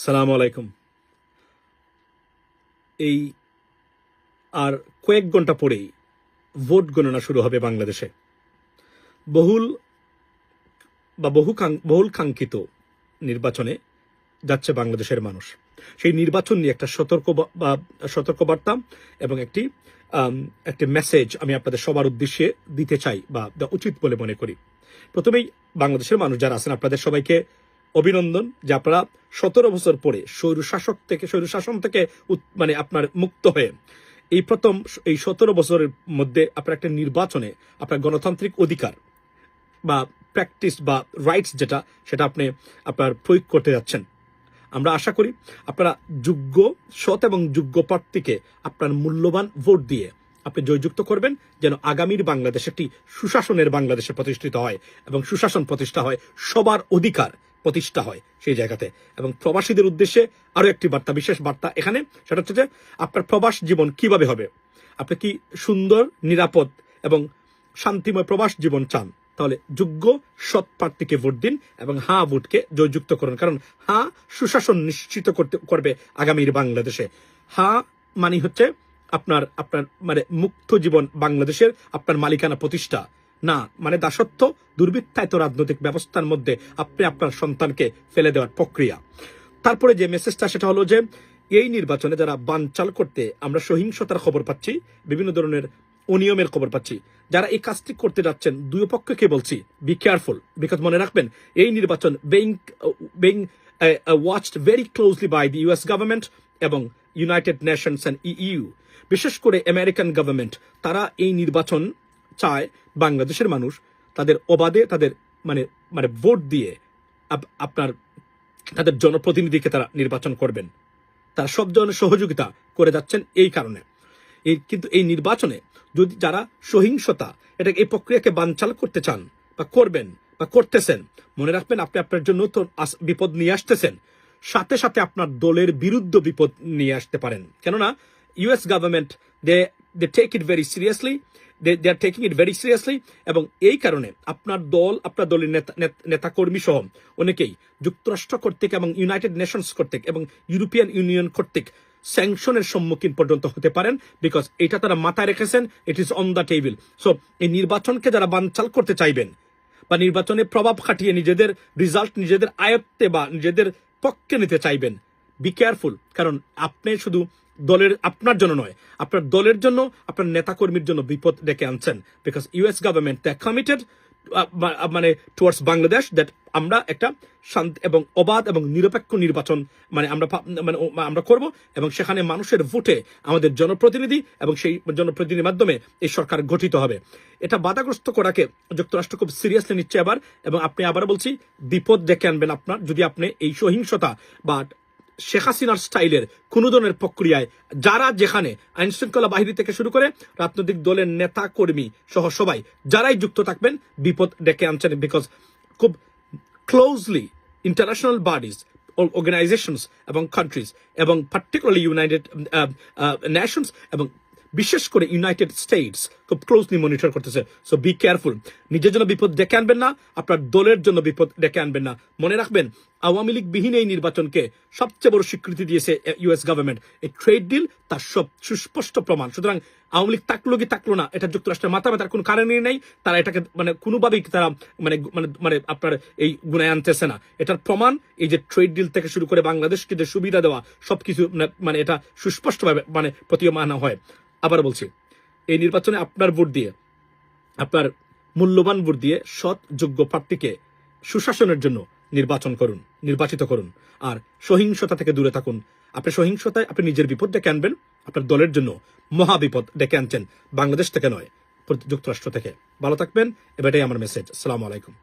সালাম আলাইকুম। এই আর কয়েক ঘন্টা পরেই ভোট গণনা শুরু হবে বাংলাদেশে। বহুল কাঙ্ক্ষিত নির্বাচনে যাচ্ছে বাংলাদেশের মানুষ। সেই নির্বাচন নিয়ে একটা সতর্কবার্তা এবং একটি মেসেজ আমি আপনাদের সবার উদ্দেশ্যে দিতে চাই বা উচিত বলে মনে করি। প্রথমেই বাংলাদেশের মানুষ যারা আছেন আপনাদের সবাইকে অভিনন্দন যে আপনারা 17 বছর পরে স্বৈরশাসন থেকে মানে আপনার মুক্ত হয়ে এই প্রথম এই 17 বছরের মধ্যে আপনার একটা নির্বাচনে আপনার গণতান্ত্রিক অধিকার বা প্র্যাকটিস বা রাইটস যেটা সেটা আপনি আপনার প্রয়োগ করতে যাচ্ছেন। আমরা আশা করি আপনারা যোগ্য, সৎ এবং যোগ্য প্রার্থীকে আপনার মূল্যবান ভোট দিয়ে আপনি জয়যুক্ত করবেন, যেন আগামীর বাংলাদেশ একটি সুশাসনের বাংলাদেশে প্রতিষ্ঠিত হয় এবং সুশাসন প্রতিষ্ঠা হয়, সবার অধিকার প্রতিষ্ঠা হয় সেই জায়গাতে। এবং প্রবাসীদের উদ্দেশ্যে আরো একটি বার্তা, বিশেষ বার্তা এখানে, সেটা হচ্ছে যে আপনার প্রবাস জীবন কিভাবে হবে। আপনি কি সুন্দর, নিরাপদ এবং শান্তিময় প্রবাস জীবন চান, তাহলে যোগ্য সৎ প্রার্থীকে ভোট দিন এবং হ্যাঁ ভোটকে জয়যুক্ত করুন। কারণ হ্যাঁ সুশাসন নিশ্চিত করবে আগামীর বাংলাদেশে। হ্যাঁ মানে হচ্ছে আপনার মানে মুক্ত জীবন বাংলাদেশের, আপনার মালিকানা প্রতিষ্ঠা না, মানে দাসত্ব, দুর্বৃত্তায়িত রাজনৈতিক ব্যবস্থার মধ্যে আপনি আপনার সন্তানকে ফেলে দেওয়ার প্রক্রিয়া। তারপরে যে মেসেজটা সেটা হলো যে এই নির্বাচনে যারা বানচাল করতে, আমরা সহিংসতার খবর পাচ্ছি, বিভিন্ন ধরনের অনিয়মের খবর পাচ্ছি, যারা এই কাজটি করতে যাচ্ছেন দুই পক্ষকে বলছি বি কেয়ারফুল, বিকজ মনে রাখবেন এই নির্বাচন being watched very closely by the US government এবং ইউনাইটেড নেশনস অ্যান্ড ইইউ। বিশেষ করে আমেরিকান গভর্নমেন্ট, তারা এই নির্বাচন চায় বাংলাদেশের মানুষ তাদের অবাধে তাদের মানে মানে ভোট দিয়ে আপনার তাদের জনপ্রতিনিধিকে তারা নির্বাচন করবেন। তারা সব ধরনের সহযোগিতা করে যাচ্ছেন এই কারণে। কিন্তু এই নির্বাচনে যদি যারা সহিংসতা এই প্রক্রিয়াকে বানচাল করতে চান বা করবেন বা করতেছেন, মনে রাখবেন আপনি আপনার জন্য তো বিপদ নিয়ে আসতেছেন, সাথে সাথে আপনার দলের বিরুদ্ধে বিপদ নিয়ে আসতে পারেন। কেননা US government they take it very seriously, they are taking it very seriously. এবং এই কারণে আপনার দলের নেতাকর্মী সহ অনেকেই যুক্তরাষ্ট্র কর্তৃক এবং ইউনাইটেড নেশনস কর্তৃক এবং ইউরোপিয়ান ইউনিয়ন কর্তৃক স্যাংশনের সম্মুখীন পর্যন্ত হতে পারেন, বিকজ এটা তারা মাথায় রেখেছেন, it is on the table. So এই নির্বাচনকে যারা বানচাল করতে চাইবেন বা নির্বাচনে প্রভাব খাটিয়ে নিজেদের রিজাল্ট নিজেদের আয়ত্তে বা নিজেদের পক্ষে নিতে চাইবেন, বি কেয়ারফুল। কারণ আপনি শুধু আপনার জন্য নয়, আপনার দলের জন্য, আপনার নেতাকর্মীর জন্য বিপদ ডেকে আনছেন। Because US government they committed মানে টুয়ার্ডস বাংলাদেশ দ্যাট আমরা একটা শান্তি এবং অবাধ এবং নিরপেক্ষ নির্বাচন আমরা করব এবং সেখানে মানুষের ভোটে আমাদের জনপ্রতিনিধি এবং সেই জনপ্রতিনিধির মাধ্যমে এই সরকার গঠিত হবে। এটা বাধাগ্রস্ত করাকে যুক্তরাষ্ট্র খুব সিরিয়াসলি নিচ্ছে আবার। এবং আপনি আবার বলছি, বিপদ ডেকে আনবেন আপনার যদি আপনি এই সহিংসতা বা শেখ হাসিনার স্টাইলের কোন ধরনের প্রক্রিয়ায়, যারা যেখানে আইন শৃঙ্খলা বাহিনী থেকে শুরু করে রাজনৈতিক দলের নেতা কর্মী সহ সবাই যারাই যুক্ত থাকবেন, বিপদ ডেকে আনছেন। বিকজ খুব ক্লোজলি ইন্টারন্যাশনাল বডিজ, অর্গানাইজেশনস এবং কান্ট্রিজ এবং পার্টিকুলারলি ইউনাইটেড নেশনস এবং বিশেষ করে ইউনাইটেড স্টেটস খুব ক্লোজলি মনিটর করতেছে। সো বি কেয়ারফুল, নিজের জন্য বিপদ ডেকে আনবেন না, আপনার দলের জন্য বিপদ ডেকে আনবেন না। মনে রাখবেন আওয়ামী লীগ বিহীন এই নির্বাচনকে সবচেয়ে বড় স্বীকৃতি দিয়েছে ইউএস গভর্নমেন্ট। এই ট্রেড ডিল তার সব সুস্পষ্ট প্রমাণ। সুতরাং আওয়ামী লীগ থাকলো কি থাকলো না, এটা যুক্তরাষ্ট্রের মাথা ব্যথার কোনো কারণই নেই। তারা এটাকে মানে কোনোভাবেই তারা মানে মানে মানে আপনার এই গুণায় আনতেছে না। এটার প্রমাণ এই যে ট্রেড ডিল থেকে শুরু করে বাংলাদেশকে যে সুবিধা দেওয়া সবকিছু মানে এটা সুস্পষ্টভাবে মানে প্রতীয়মান হয়। আবার বলছি, এই নির্বাচনে আপনার ভোট দিয়ে, আপনার মূল্যবান ভোট দিয়ে সৎ যোগ্য প্রার্থীকে সুশাসনের জন্য নির্বাচিত করুন। আর সহিংসতা থেকে দূরে থাকুন। আপনি সহিংসতায় আপনি নিজের বিপদ ডেকে আনবেন, আপনার দলের জন্য মহা বিপদ ডেকে আনছেন, বাংলাদেশ থেকে নয়, যুক্তরাষ্ট্র থেকে। ভালো থাকবেন, এবারটাই আমার মেসেজ। আসসালামু আলাইকুম।